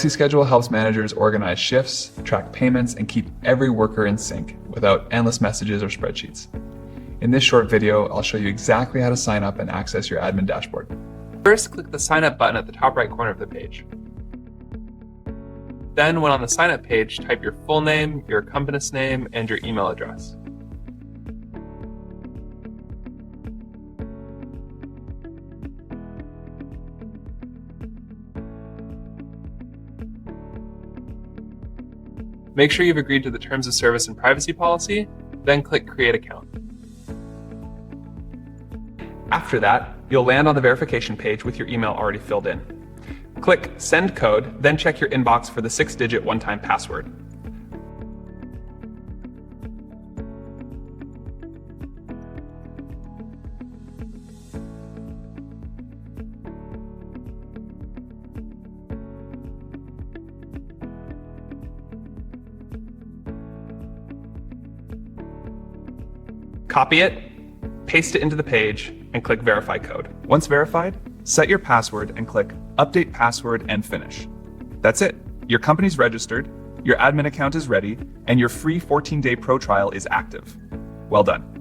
FlexiSchedule helps managers organize shifts, track payments, and keep every worker in sync without endless messages or spreadsheets. In this short video, I'll show you exactly how to sign up and access your admin dashboard. First, click the Sign Up button at the top right corner of the page. Then, when on the Sign Up page, type your full name, your accompanist name, and your email address. Make sure you've agreed to the Terms of Service and Privacy Policy, then click Create Account. After that, you'll land on the verification page with your email already filled in. Click Send Code, then check your inbox for the 6-digit one-time password. Copy it, paste it into the page, and click Verify Code. Once verified, set your password and click Update Password and finish. That's it. Your company's registered, your admin account is ready, and your free 14-day pro trial is active. Well done.